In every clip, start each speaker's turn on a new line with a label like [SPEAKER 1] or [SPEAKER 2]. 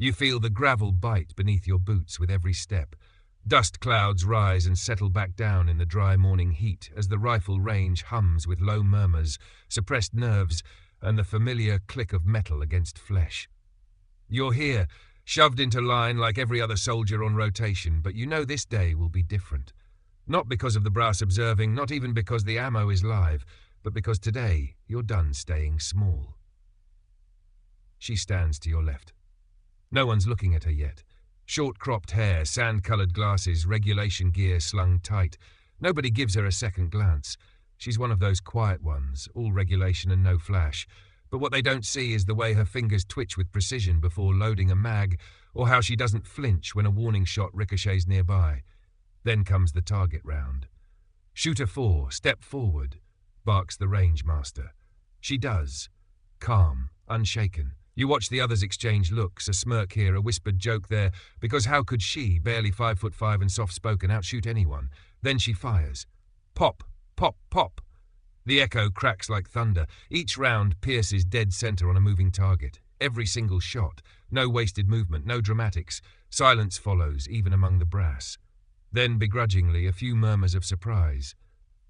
[SPEAKER 1] You feel the gravel bite beneath your boots with every step. Dust clouds rise and settle back down in the dry morning heat as the rifle range hums with low murmurs, suppressed nerves, and the familiar click of metal against flesh. You're here, shoved into line like every other soldier on rotation, but you know this day will be different. Not because of the brass observing, not even because the ammo is live, but because today you're done staying small. She stands to your left. No one's looking at her yet. Short-cropped hair, sand-coloured glasses, regulation gear slung tight. Nobody gives her a second glance. She's one of those quiet ones, all regulation and no flash. But what they don't see is the way her fingers twitch with precision before loading a mag, or how she doesn't flinch when a warning shot ricochets nearby. Then comes the target round. "Shooter 4, step forward," barks the range master. She does. Calm, unshaken. You watch the others exchange looks, a smirk here, a whispered joke there, because how could she, barely 5'5" and soft-spoken, outshoot anyone? Then she fires. Pop, pop, pop. The echo cracks like thunder. Each round pierces dead center on a moving target. Every single shot. No wasted movement, no dramatics. Silence follows, even among the brass. Then, begrudgingly, a few murmurs of surprise.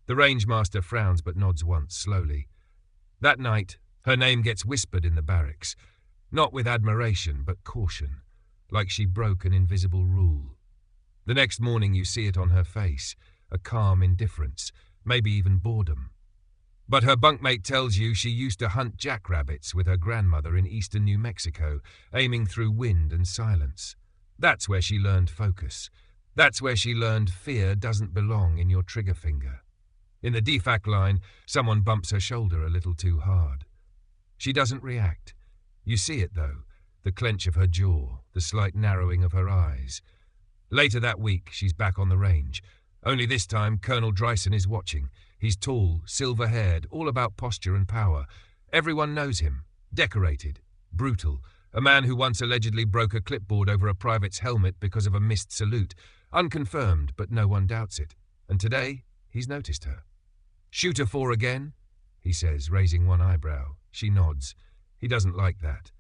[SPEAKER 1] The rangemaster frowns but nods once, slowly. That night, her name gets whispered in the barracks. Not with admiration, but caution, like she broke an invisible rule. The next morning you see it on her face, a calm indifference, maybe even boredom. But her bunkmate tells you she used to hunt jackrabbits with her grandmother in eastern New Mexico, aiming through wind and silence. That's where she learned focus. That's where she learned fear doesn't belong in your trigger finger. In the defac line, someone bumps her shoulder a little too hard. She doesn't react. You see it, though, the clench of her jaw, the slight narrowing of her eyes. Later that week, she's back on the range. Only this time, Colonel Dryson is watching. He's tall, silver-haired, all about posture and power. Everyone knows him. Decorated. Brutal. A man who once allegedly broke a clipboard over a private's helmet because of a missed salute. Unconfirmed, but no one doubts it. And today, he's noticed her. "Shooter 4 again?" he says, raising one eyebrow. She nods. He doesn't like that.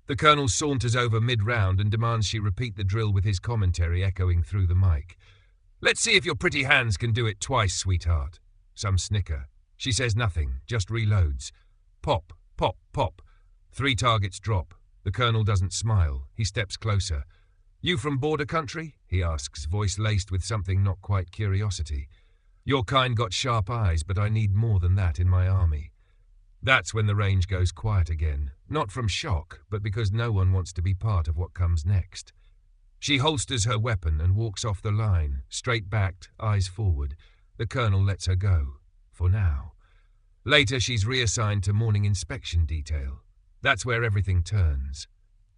[SPEAKER 1] The colonel saunters over mid-round and demands she repeat the drill with his commentary echoing through the mic. "Let's see if your pretty hands can do it twice, sweetheart." Some snicker. She says nothing, just reloads. Pop, pop, pop. 3 targets drop. The colonel doesn't smile. He steps closer. "You from border country?" he asks, voice laced with something not quite curiosity. "Your kind got sharp eyes, but I need more than that in my army." That's when the range goes quiet again, not from shock, but because no one wants to be part of what comes next. She holsters her weapon and walks off the line, straight-backed, eyes forward. The colonel lets her go, for now. Later, she's reassigned to morning inspection detail. That's where everything turns.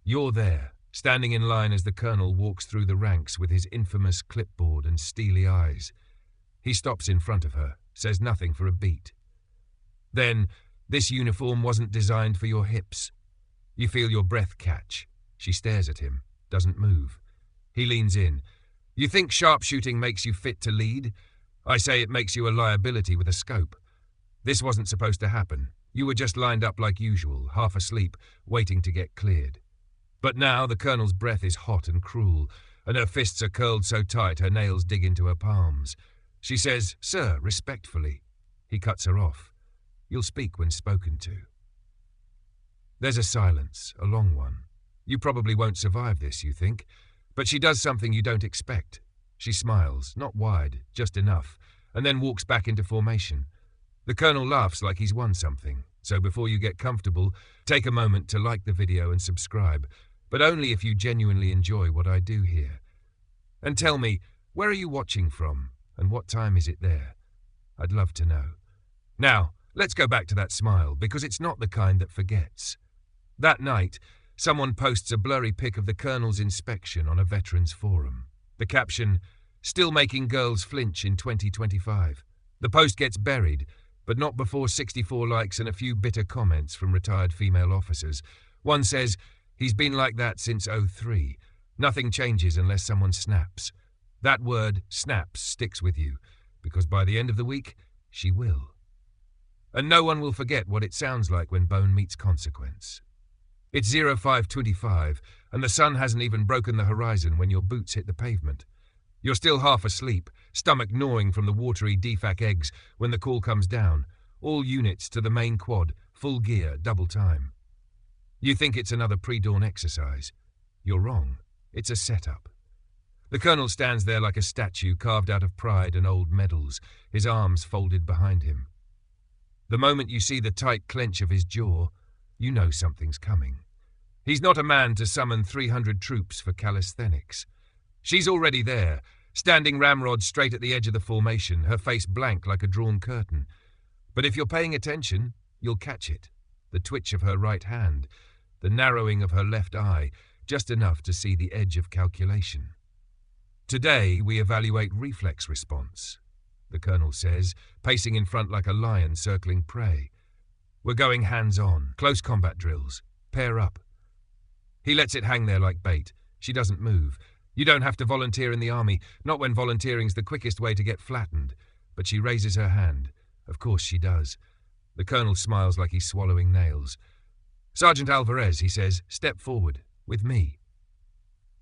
[SPEAKER 1] You're there, standing in line as the colonel walks through the ranks with his infamous clipboard and steely eyes. He stops in front of her, says nothing for a beat. Then, "This uniform wasn't designed for your hips." You feel your breath catch. She stares at him, doesn't move. He leans in. "You think sharpshooting makes you fit to lead? I say it makes you a liability with a scope. This wasn't supposed to happen. You were just lined up like usual, half asleep, waiting to get cleared." But now the colonel's breath is hot and cruel, and her fists are curled so tight her nails dig into her palms. She says, "Sir," respectfully. He cuts her off. "You'll speak when spoken to." There's a silence, a long one. You probably won't survive this, you think. But she does something you don't expect. She smiles, not wide, just enough, and then walks back into formation. The colonel laughs like he's won something. So before you get comfortable, take a moment to like the video and subscribe, but only if you genuinely enjoy what I do here. And tell me, where are you watching from, and what time is it there? I'd love to know. Now, let's go back to that smile, because it's not the kind that forgets. That night, someone posts a blurry pic of the colonel's inspection on a veterans forum. The caption, "Still making girls flinch in 2025. The post gets buried, but not before 64 likes and a few bitter comments from retired female officers. One says, "He's been like that since 03. Nothing changes unless someone snaps." That word, snaps, sticks with you, because by the end of the week, she will. And no one will forget what it sounds like when bone meets consequence. It's 0525, and the sun hasn't even broken the horizon when your boots hit the pavement. You're still half asleep, stomach gnawing from the watery DFAC eggs when the call comes down. All units to the main quad, full gear, double time. You think it's another pre-dawn exercise. You're wrong. It's a setup. The colonel stands there like a statue carved out of pride and old medals, his arms folded behind him. The moment you see the tight clench of his jaw, you know something's coming. He's not a man to summon 300 troops for calisthenics. She's already there, standing ramrod straight at the edge of the formation, her face blank like a drawn curtain. But if you're paying attention, you'll catch it. The twitch of her right hand, the narrowing of her left eye, just enough to see the edge of calculation. Today we evaluate reflex response, the colonel says, pacing in front like a lion circling prey. We're going hands-on, close combat drills, pair up. He lets it hang there like bait. She doesn't move. You don't have to volunteer in the army, not when volunteering's the quickest way to get flattened. But she raises her hand. Of course she does. The colonel smiles like he's swallowing nails. Sergeant Alvarez, he says, step forward, with me.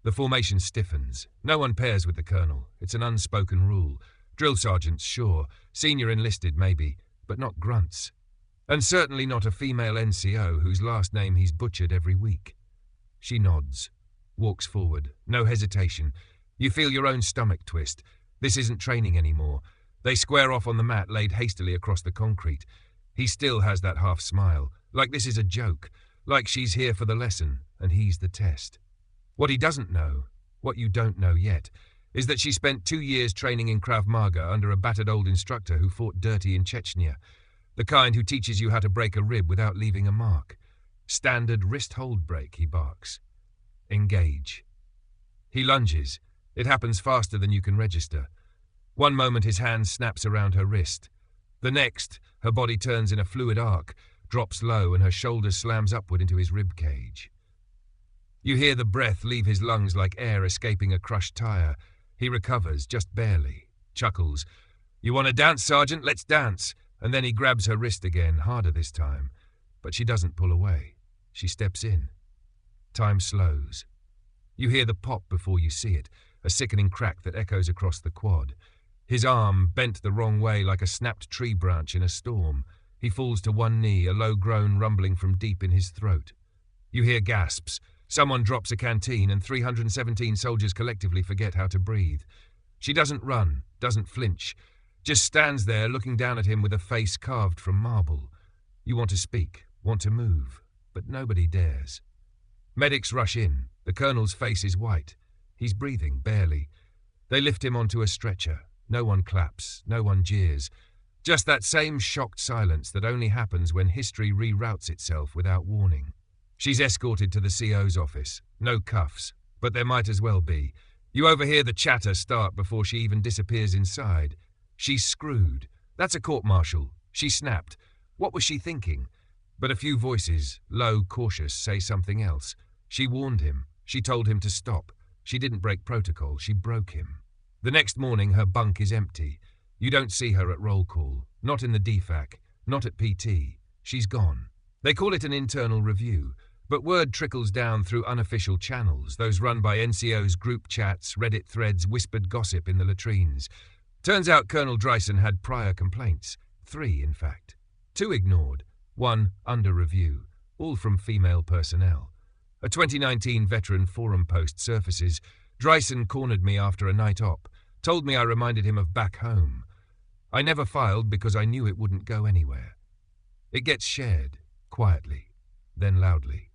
[SPEAKER 1] The formation stiffens. No one pairs with the colonel. It's an unspoken rule. Drill sergeants, sure. Senior enlisted, maybe. But not grunts. And certainly not a female NCO whose last name he's butchered every week. She nods. Walks forward. No hesitation. You feel your own stomach twist. This isn't training anymore. They square off on the mat laid hastily across the concrete. He still has that half smile, like this is a joke, like she's here for the lesson and he's the test. What he doesn't know, what you don't know yet, is that she spent 2 years training in Krav Maga under a battered old instructor who fought dirty in Chechnya, the kind who teaches you how to break a rib without leaving a mark. Standard wrist hold break, he barks. Engage. He lunges. It happens faster than you can register. One moment his hand snaps around her wrist. The next, her body turns in a fluid arc, drops low, and her shoulder slams upward into his rib cage. You hear the breath leave his lungs like air escaping a crushed tire. He recovers, just barely. Chuckles. You want to dance, Sergeant? Let's dance. And then he grabs her wrist again, harder this time. But she doesn't pull away. She steps in. Time slows. You hear the pop before you see it, a sickening crack that echoes across the quad. His arm bent the wrong way like a snapped tree branch in a storm. He falls to one knee, a low groan rumbling from deep in his throat. You hear gasps. Someone drops a canteen and 317 soldiers collectively forget how to breathe. She doesn't run, doesn't flinch, just stands there looking down at him with a face carved from marble. You want to speak, want to move, but nobody dares. Medics rush in. The colonel's face is white. He's breathing, barely. They lift him onto a stretcher. No one claps, no one jeers. Just that same shocked silence that only happens when history reroutes itself without warning. She's escorted to the CO's office. No cuffs, but there might as well be. You overhear the chatter start before she even disappears inside. She's screwed. That's a court-martial. She snapped. What was she thinking? But a few voices, low, cautious, say something else. She warned him. She told him to stop. She didn't break protocol. She broke him. The next morning, her bunk is empty. You don't see her at roll call. Not in the DFAC. Not at PT. She's gone. They call it an internal review, but word trickles down through unofficial channels, those run by NCO's group chats, Reddit threads, whispered gossip in the latrines. Turns out Colonel Dryson had prior complaints. 3, in fact. 2 ignored. 1 under review. All from female personnel. A 2019 veteran forum post surfaces. Dryson cornered me after a night op, told me I reminded him of back home. I never filed because I knew it wouldn't go anywhere. It gets shared, quietly, then loudly.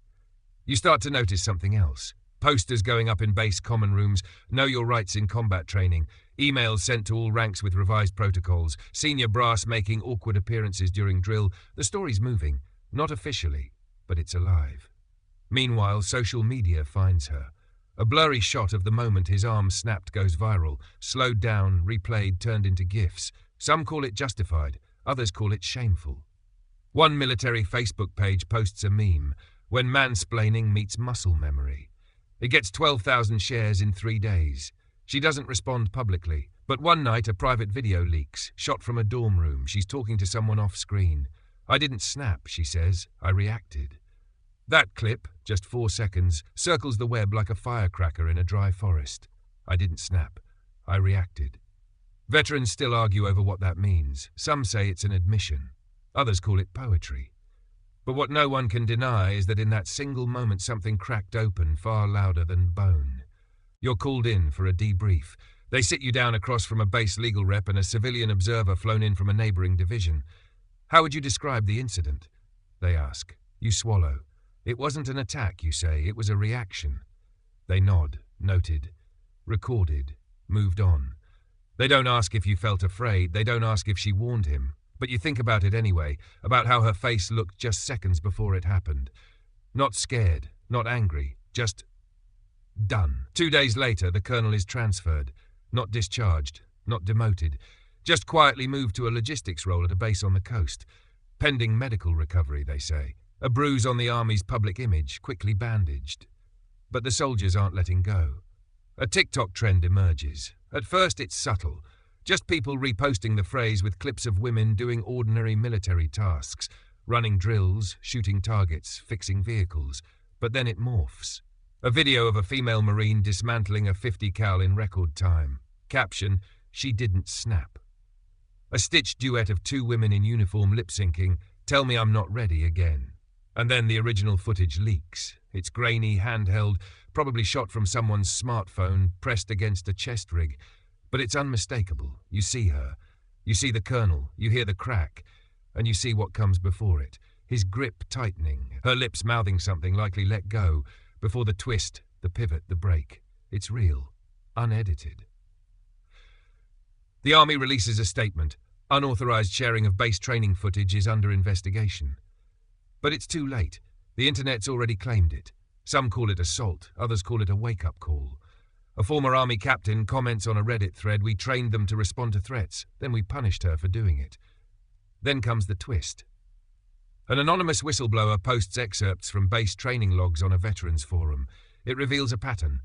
[SPEAKER 1] You start to notice something else. Posters going up in base common rooms, know your rights in combat training, emails sent to all ranks with revised protocols, senior brass making awkward appearances during drill. The story's moving, not officially, but it's alive. Meanwhile, social media finds her. A blurry shot of the moment his arm snapped goes viral, slowed down, replayed, turned into GIFs. Some call it justified, others call it shameful. One military Facebook page posts a meme, when mansplaining meets muscle memory. It gets 12,000 shares in 3 days. She doesn't respond publicly, but one night a private video leaks, shot from a dorm room. She's talking to someone off screen. I didn't snap, she says. I reacted. That clip, just 4 seconds, circles the web like a firecracker in a dry forest. I didn't snap. I reacted. Veterans still argue over what that means. Some say it's an admission. Others call it poetry. But what no one can deny is that in that single moment something cracked open far louder than bone. You're called in for a debrief. They sit you down across from a base legal rep and a civilian observer flown in from a neighbouring division. How would you describe the incident? They ask. You swallow. It wasn't an attack, you say. It was a reaction. They nod, noted, recorded, moved on. They don't ask if you felt afraid. They don't ask if she warned him. But you think about it anyway, about how her face looked just seconds before it happened. Not scared, not angry, just done. 2 days later, the colonel is transferred. Not discharged, not demoted. Just quietly moved to a logistics role at a base on the coast. Pending medical recovery, they say. A bruise on the Army's public image, quickly bandaged. But the soldiers aren't letting go. A TikTok trend emerges. At first it's subtle. Just people reposting the phrase with clips of women doing ordinary military tasks, running drills, shooting targets, fixing vehicles. But then it morphs. A video of a female Marine dismantling a 50 cal in record time. Caption, she didn't snap. A stitched duet of 2 women in uniform lip-syncing, tell me I'm not ready again. And then the original footage leaks. It's grainy, handheld, probably shot from someone's smartphone, pressed against a chest rig. But it's unmistakable. You see her. You see the colonel. You hear the crack. And you see what comes before it. His grip tightening. Her lips mouthing something likely let go. Before the twist, the pivot, the break. It's real. Unedited. The Army releases a statement. Unauthorized sharing of base training footage is under investigation. But it's too late. The internet's already claimed it. Some call it assault. Others call it a wake-up call. A former Army captain comments on a Reddit thread, we trained them to respond to threats, then we punished her for doing it. Then comes the twist. An anonymous whistleblower posts excerpts from base training logs on a veterans forum. It reveals a pattern.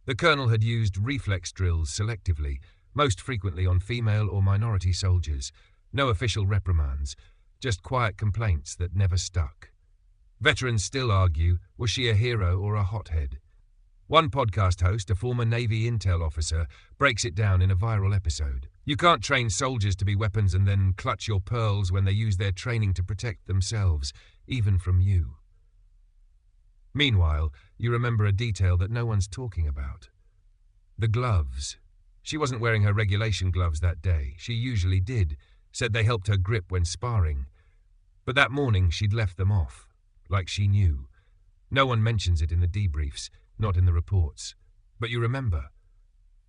[SPEAKER 1] The colonel had used reflex drills selectively, most frequently on female or minority soldiers. No official reprimands, just quiet complaints that never stuck. Veterans still argue, was she a hero or a hothead? One podcast host, a former Navy intel officer, breaks it down in a viral episode. You can't train soldiers to be weapons and then clutch your pearls when they use their training to protect themselves, even from you. Meanwhile, you remember a detail that no one's talking about. The gloves. She wasn't wearing her regulation gloves that day. She usually did, said they helped her grip when sparring. But that morning she'd left them off, like she knew. No one mentions it in the debriefs. Not in the reports. But you remember.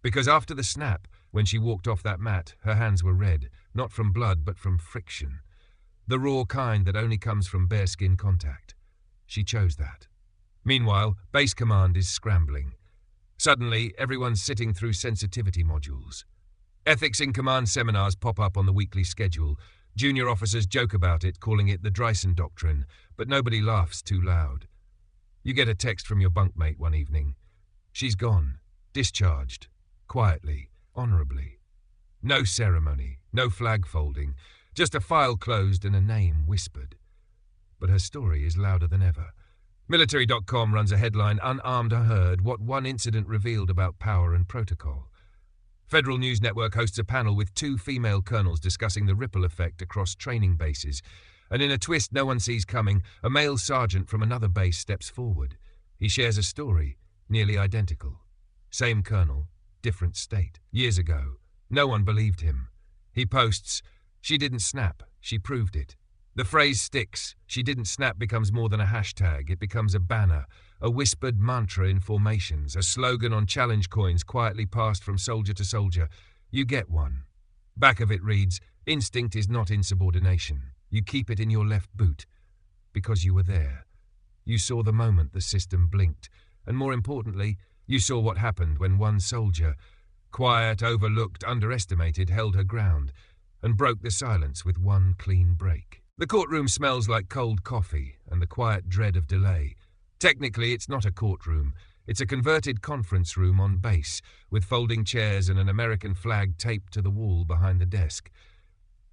[SPEAKER 1] Because after the snap, when she walked off that mat, her hands were red, not from blood but from friction. The raw kind that only comes from bare skin contact. She chose that. Meanwhile, base command is scrambling. Suddenly, everyone's sitting through sensitivity modules. Ethics in command seminars pop up on the weekly schedule. Junior officers joke about it, calling it the Dreisen Doctrine, but nobody laughs too loud. You get a text from your bunkmate one evening. She's gone, discharged, quietly, honourably. No ceremony, no flag folding, just a file closed and a name whispered. But her story is louder than ever. Military.com runs a headline, Unarmed Heard, What One Incident Revealed About Power and Protocol. Federal News Network hosts a panel with 2 female colonels discussing the ripple effect across training bases. And in a twist no one sees coming, a male sergeant from another base steps forward. He shares a story, nearly identical. Same colonel, different state. Years ago. No one believed him. He posts, she didn't snap, she proved it. The phrase sticks. She didn't snap becomes more than a hashtag. It becomes a banner, a whispered mantra in formations, a slogan on challenge coins quietly passed from soldier to soldier. You get one. Back of it reads, instinct is not insubordination. You keep it in your left boot. Because you were there. You saw the moment the system blinked. And more importantly, you saw what happened when one soldier, quiet, overlooked, underestimated, held her ground and broke the silence with one clean break. The courtroom smells like cold coffee and the quiet dread of delay. Technically, it's not a courtroom. It's a converted conference room on base, with folding chairs and an American flag taped to the wall behind the desk.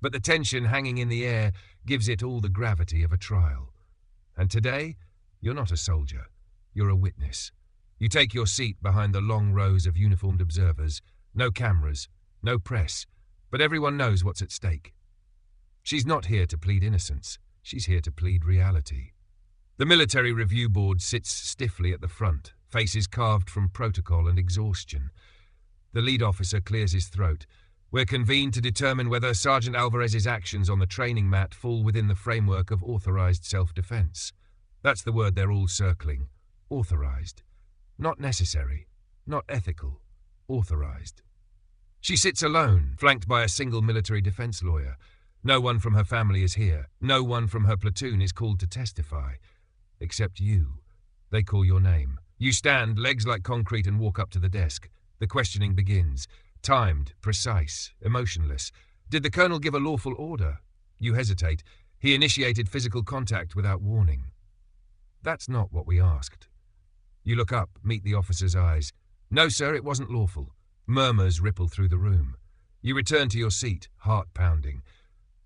[SPEAKER 1] But the tension hanging in the air gives it all the gravity of a trial. And today, You're not a soldier. You're a witness. You take your seat behind the long rows of uniformed observers. No cameras, no press, but everyone knows what's at stake. She's not here to plead innocence. She's here to plead reality. The military review board sits stiffly at the front, faces carved from protocol and exhaustion. The lead officer clears his throat. We're convened to determine whether Sergeant Alvarez's actions on the training mat fall within the framework of authorized self-defense. That's the word they're all circling. Authorized. Not necessary. Not ethical. Authorized. She sits alone, flanked by a single military defense lawyer. No one from her family is here. No one from her platoon is called to testify. Except you. They call your name. You stand, legs like concrete, and walk up to the desk. The questioning begins. Timed, precise, emotionless. Did the colonel give a lawful order? You hesitate. He initiated physical contact without warning. That's not what we asked. You look up, meet the officer's eyes. No, sir, it wasn't lawful. Murmurs ripple through the room. You return to your seat, heart pounding.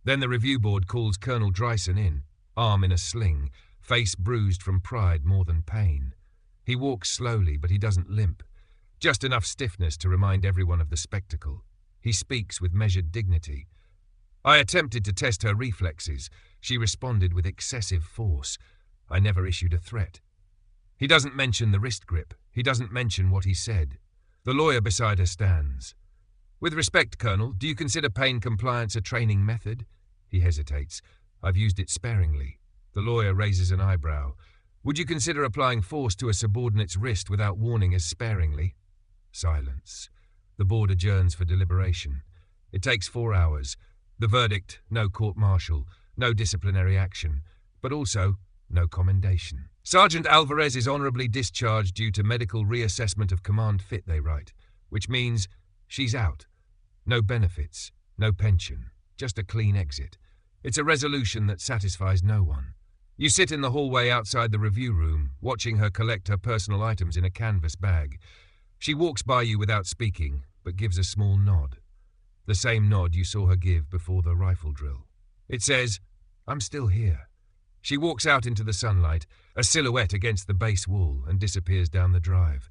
[SPEAKER 1] Then the review board calls Colonel Dryson in, arm in a sling, face bruised from pride more than pain. He walks slowly, but he doesn't limp. Just enough stiffness to remind everyone of the spectacle. He speaks with measured dignity. I attempted to test her reflexes. She responded with excessive force. I never issued a threat. He doesn't mention the wrist grip. He doesn't mention what he said. The lawyer beside her stands. With respect, Colonel, do you consider pain compliance a training method? He hesitates. I've used it sparingly. The lawyer raises an eyebrow. Would you consider applying force to a subordinate's wrist without warning as sparingly? Silence. The board adjourns for deliberation. It takes 4 hours. The verdict, no court-martial, no disciplinary action, but also no commendation. Sergeant Alvarez is honorably discharged due to medical reassessment of command fit, they write, which means she's out. No benefits, no pension, just a clean exit. It's a resolution that satisfies no one. You sit in the hallway outside the review room, watching her collect her personal items in a canvas bag. She walks by you without speaking, but gives a small nod. The same nod you saw her give before the rifle drill. It says, I'm still here. She walks out into the sunlight, a silhouette against the base wall, and disappears down the drive.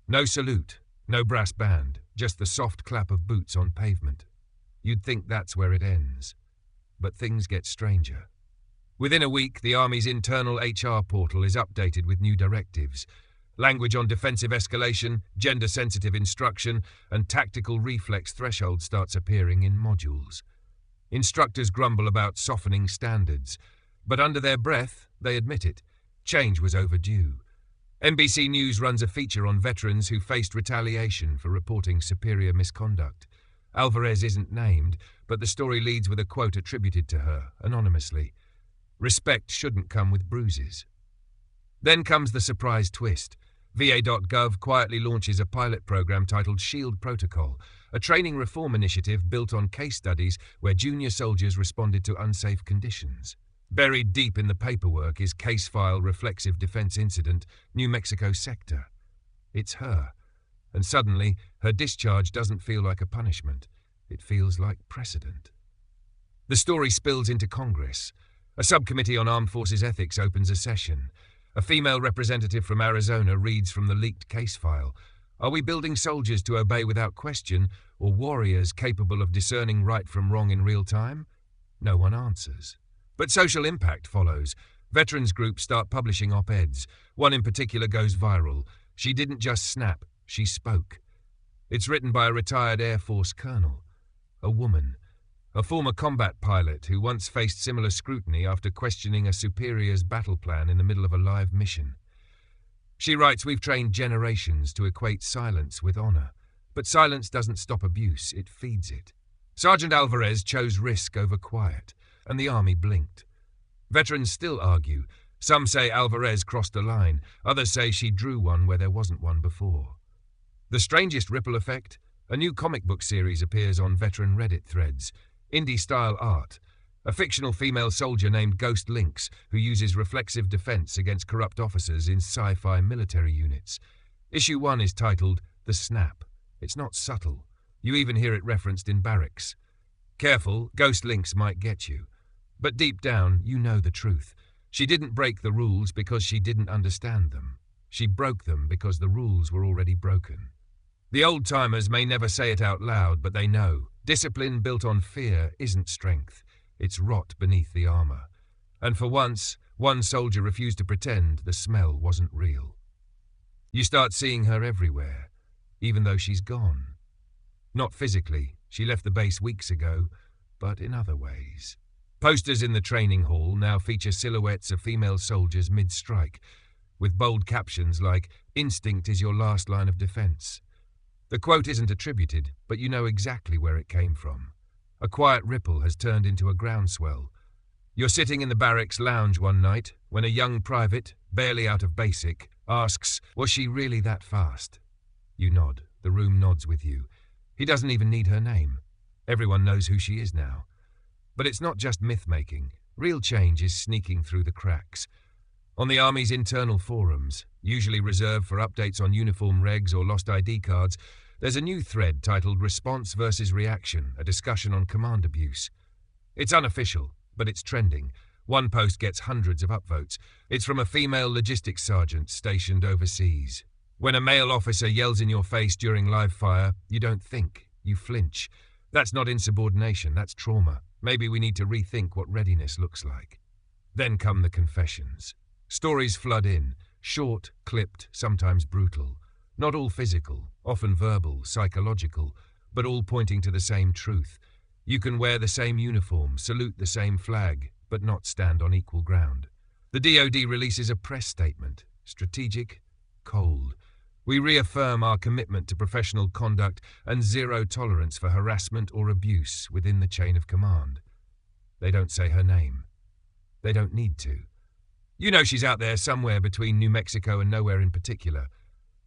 [SPEAKER 1] No salute, no brass band, just the soft clap of boots on pavement. You'd think that's where it ends. But things get stranger. Within a week, the Army's internal HR portal is updated with new directives. Language on defensive escalation, gender-sensitive instruction, and tactical reflex threshold starts appearing in modules. Instructors grumble about softening standards, but under their breath, they admit it. Change was overdue. NBC News runs a feature on veterans who faced retaliation for reporting superior misconduct. Alvarez isn't named, but the story leads with a quote attributed to her, anonymously. Respect shouldn't come with bruises. Then comes the surprise twist. VA.gov quietly launches a pilot program titled Shield Protocol, a training reform initiative built on case studies where junior soldiers responded to unsafe conditions. Buried deep in the paperwork is case file reflexive defense incident, New Mexico sector. It's her. And suddenly, her discharge doesn't feel like a punishment. It feels like precedent. The story spills into Congress. A subcommittee on armed forces ethics opens a session. A female representative from Arizona reads from the leaked case file. Are we building soldiers to obey without question, or warriors capable of discerning right from wrong in real time? No one answers. But social impact follows. Veterans groups start publishing op-eds. One in particular goes viral. She didn't just snap, she spoke. It's written by a retired Air Force colonel. A woman. A former combat pilot who once faced similar scrutiny after questioning a superior's battle plan in the middle of a live mission. She writes, we've trained generations to equate silence with honor. But silence doesn't stop abuse, it feeds it. Sergeant Alvarez chose risk over quiet, and the Army blinked. Veterans still argue. Some say Alvarez crossed a line, others say she drew one where there wasn't one before. The strangest ripple effect? A new comic book series appears on veteran Reddit threads. Indie-style art. A fictional female soldier named Ghost Lynx who uses reflexive defense against corrupt officers in sci-fi military units. Issue 1 is titled The Snap. It's not subtle. You even hear it referenced in barracks. Careful, Ghost Lynx might get you. But deep down, you know the truth. She didn't break the rules because she didn't understand them. She broke them because the rules were already broken. The old-timers may never say it out loud, but they know. Discipline built on fear isn't strength. It's rot beneath the armor. And for once, one soldier refused to pretend the smell wasn't real. You start seeing her everywhere, even though she's gone. Not physically, she left the base weeks ago, but in other ways. Posters in the training hall now feature silhouettes of female soldiers mid-strike, with bold captions like, "Instinct is your last line of defense." The quote isn't attributed, but you know exactly where it came from. A quiet ripple has turned into a groundswell. You're sitting in the barracks lounge one night when a young private, barely out of basic, asks, "Was she really that fast?" You nod. The room nods with you. He doesn't even need her name. Everyone knows who she is now. But it's not just myth-making. Real change is sneaking through the cracks. On the Army's internal forums, usually reserved for updates on uniform regs or lost ID cards, there's a new thread titled Response versus Reaction, a discussion on command abuse. It's unofficial, but it's trending. One post gets hundreds of upvotes. It's from a female logistics sergeant stationed overseas. When a male officer yells in your face during live fire, you don't think, you flinch. That's not insubordination, that's trauma. Maybe we need to rethink what readiness looks like. Then come the confessions. Stories flood in, short, clipped, sometimes brutal. Not all physical, often verbal, psychological, but all pointing to the same truth. You can wear the same uniform, salute the same flag, but not stand on equal ground. The DoD releases a press statement, strategic, cold. We reaffirm our commitment to professional conduct and zero tolerance for harassment or abuse within the chain of command. They don't say her name. They don't need to. You know she's out there somewhere between New Mexico and nowhere in particular.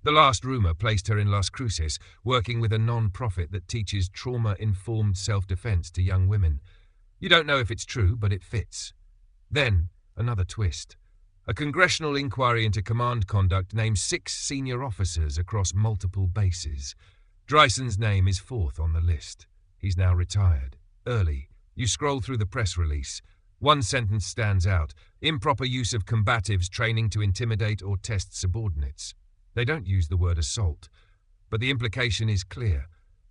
[SPEAKER 1] The last rumor placed her in Las Cruces, working with a non-profit that teaches trauma-informed self-defense to young women. You don't know if it's true, but it fits. Then, another twist. A congressional inquiry into command conduct names 6 senior officers across multiple bases. Dryson's name is 4th on the list. He's now retired. Early. You scroll through the press release. One sentence stands out. Improper use of combatives training to intimidate or test subordinates. They don't use the word assault, but the implication is clear.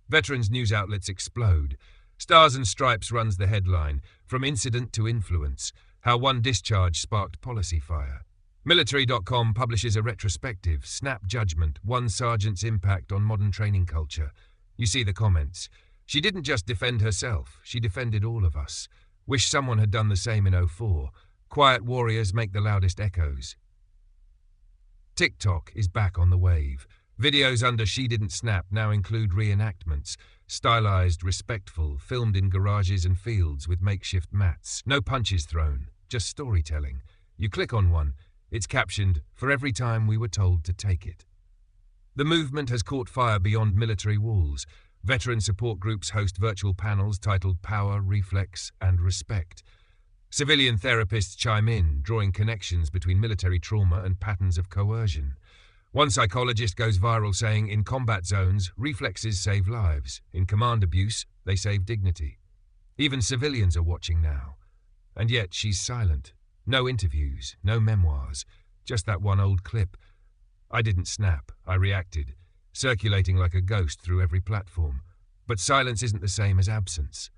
[SPEAKER 1] Veterans news outlets explode. Stars and Stripes runs the headline, From Incident to Influence, How One Discharge Sparked Policy Fire. Military.com publishes a retrospective, Snap Judgment, One Sergeant's Impact on Modern Training Culture. You see the comments. She didn't just defend herself, she defended all of us. Wish someone had done the same in '04. Quiet warriors make the loudest echoes. TikTok is back on the wave. Videos under She Didn't Snap now include reenactments, stylized, respectful, filmed in garages and fields with makeshift mats. No punches thrown, just storytelling. You click on one, it's captioned, "For every time we were told to take it." The movement has caught fire beyond military walls. Veteran support groups host virtual panels titled Power, Reflex, and Respect. Civilian therapists chime in, drawing connections between military trauma and patterns of coercion. One psychologist goes viral saying, in combat zones, reflexes save lives. In command abuse, they save dignity. Even civilians are watching now. And yet she's silent. No interviews, no memoirs, just that one old clip. I didn't snap, I reacted, circulating like a ghost through every platform. But silence isn't the same as absence.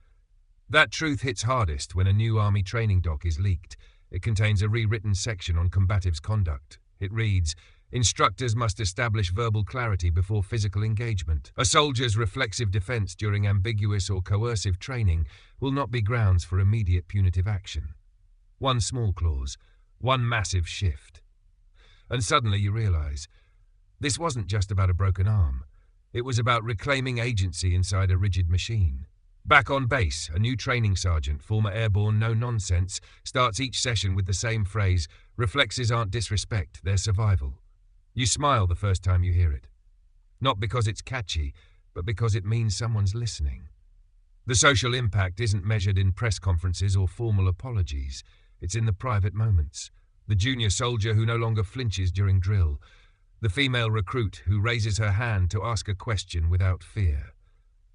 [SPEAKER 1] That truth hits hardest when a new Army training doc is leaked. It contains a rewritten section on combatives' conduct. It reads, "Instructors must establish verbal clarity before physical engagement. A soldier's reflexive defense during ambiguous or coercive training will not be grounds for immediate punitive action." One small clause, one massive shift. And suddenly you realize, this wasn't just about a broken arm. It was about reclaiming agency inside a rigid machine. Back on base, a new training sergeant, former airborne no-nonsense, starts each session with the same phrase, "Reflexes aren't disrespect, they're survival." You smile the first time you hear it. Not because it's catchy, but because it means someone's listening. The social impact isn't measured in press conferences or formal apologies. It's in the private moments. The junior soldier who no longer flinches during drill. The female recruit who raises her hand to ask a question without fear.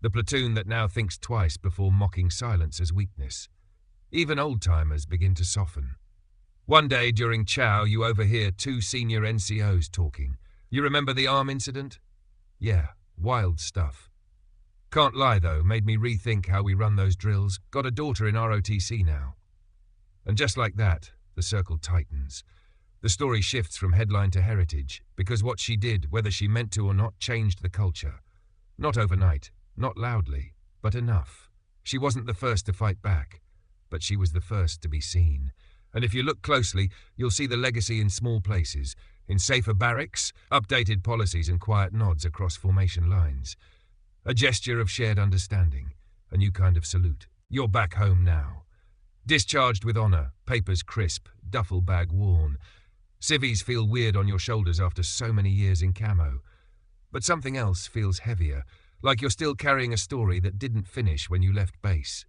[SPEAKER 1] The platoon that now thinks twice before mocking silence as weakness. Even old-timers begin to soften. One day during chow, you overhear two senior NCOs talking. You remember the arm incident? Yeah, wild stuff. Can't lie though, made me rethink how we run those drills. Got a daughter in ROTC now. And just like that, the circle tightens. The story shifts from headline to heritage, because what she did, whether she meant to or not, changed the culture. Not overnight, not loudly, but enough. She wasn't the first to fight back, but she was the first to be seen. And if you look closely, you'll see the legacy in small places, in safer barracks, updated policies and quiet nods across formation lines. A gesture of shared understanding, a new kind of salute. You're back home now. Discharged with honour, papers crisp, duffel bag worn. Civvies feel weird on your shoulders after so many years in camo. But something else feels heavier, like you're still carrying a story that didn't finish when you left base.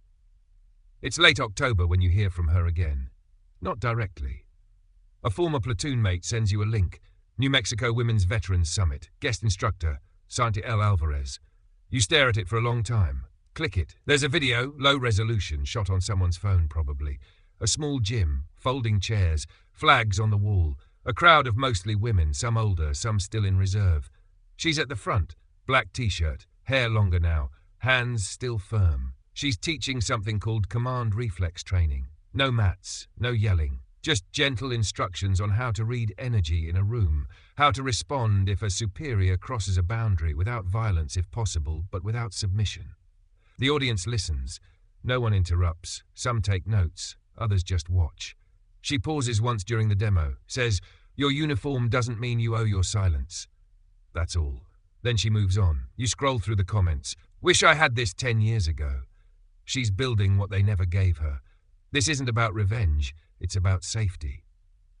[SPEAKER 1] It's late October when you hear from her again. Not directly. A former platoon mate sends you a link. New Mexico Women's Veterans Summit. Guest instructor, Santi L. Alvarez. You stare at it for a long time. Click it. There's a video, low resolution, shot on someone's phone probably. A small gym, folding chairs, flags on the wall. A crowd of mostly women, some older, some still in reserve. She's at the front, black t-shirt, hair longer now, hands still firm. She's teaching something called command reflex training. No mats, no yelling, just gentle instructions on how to read energy in a room, how to respond if a superior crosses a boundary without violence if possible, but without submission. The audience listens. No one interrupts. Some take notes. Others just watch. She pauses once during the demo, says, "Your uniform doesn't mean you owe your silence." That's all. Then she moves on. You scroll through the comments. "Wish I had this 10 years ago." She's building what they never gave her. This isn't about revenge. It's about safety.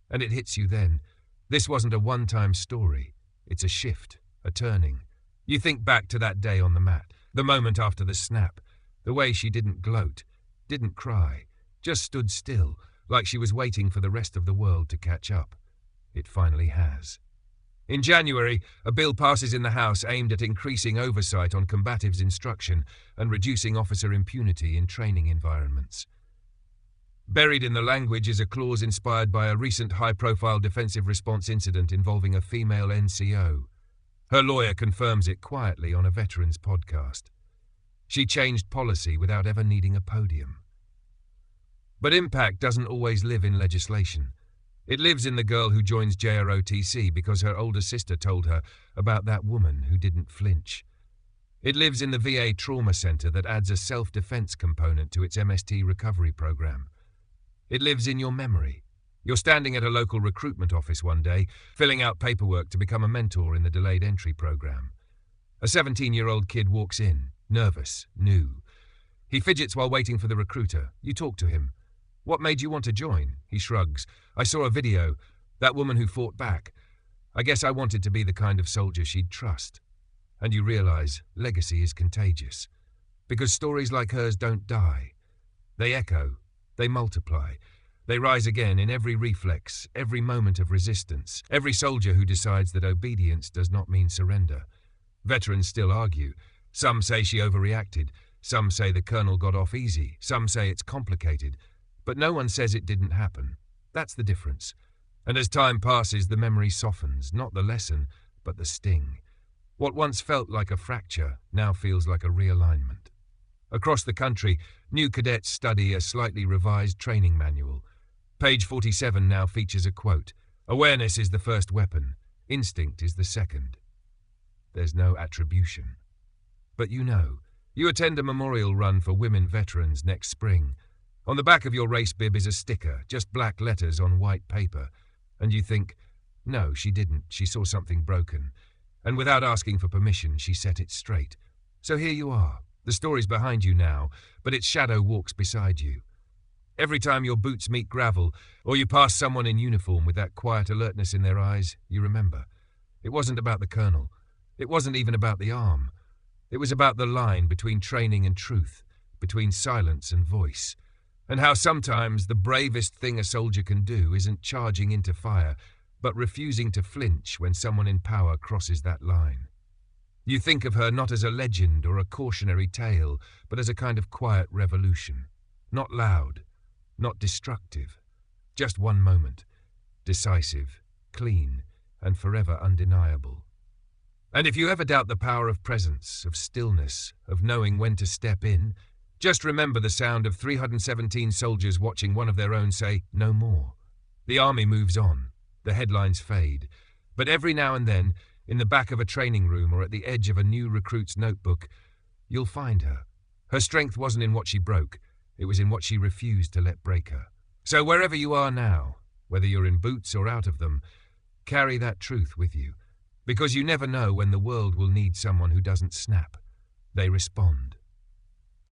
[SPEAKER 1] And it hits you then. This wasn't a one-time story. It's a shift, a turning. You think back to that day on the mat, the moment after the snap, the way she didn't gloat, didn't cry, just stood still, like she was waiting for the rest of the world to catch up. It finally has. In January, a bill passes in the House aimed at increasing oversight on combatives instruction and reducing officer impunity in training environments. Buried in the language is a clause inspired by a recent high-profile defensive response incident involving a female NCO. Her lawyer confirms it quietly on a veterans podcast. She changed policy without ever needing a podium. But impact doesn't always live in legislation. It lives in the girl who joins JROTC because her older sister told her about that woman who didn't flinch. It lives in the VA trauma center that adds a self-defense component to its MST recovery program. It lives in your memory. You're standing at a local recruitment office one day, filling out paperwork to become a mentor in the delayed entry program. A 17-year-old kid walks in, nervous, new. He fidgets while waiting for the recruiter. You talk to him. "What made you want to join?" He shrugs. "I saw a video. That woman who fought back. I guess I wanted to be the kind of soldier she'd trust." And you realize legacy is contagious. Because stories like hers don't die. They echo. They multiply. They rise again in every reflex, every moment of resistance, every soldier who decides that obedience does not mean surrender. Veterans still argue. Some say she overreacted. Some say the colonel got off easy. Some say it's complicated. But no one says it didn't happen. That's the difference. And as time passes, the memory softens, not the lesson, but the sting. What once felt like a fracture now feels like a realignment. Across the country, new cadets study a slightly revised training manual. Page 47 now features a quote. "Awareness is the first weapon. Instinct is the second." There's no attribution. But you attend a memorial run for women veterans next spring. On the back of your race bib is a sticker, just black letters on white paper. And you think, no, she didn't. She saw something broken. And without asking for permission, she set it straight. So here you are. The story's behind you now, but its shadow walks beside you. Every time your boots meet gravel, or you pass someone in uniform with that quiet alertness in their eyes, you remember. It wasn't about the colonel. It wasn't even about the arm. It was about the line between training and truth, between silence and voice, and how sometimes the bravest thing a soldier can do isn't charging into fire, but refusing to flinch when someone in power crosses that line. You think of her not as a legend or a cautionary tale, but as a kind of quiet revolution. Not loud, not destructive, Just one moment. Decisive, clean, and forever undeniable. And if you ever doubt the power of presence, of stillness, of knowing when to step in, just remember the sound of 317 soldiers watching one of their own say, "No more." The army moves on. The headlines fade. But every now and then, in the back of a training room or at the edge of a new recruit's notebook, you'll find her. Her strength wasn't in what she broke. It was in what she refused to let break her. So wherever you are now, whether you're in boots or out of them, carry that truth with you. Because you never know when the world will need someone who doesn't snap. They respond.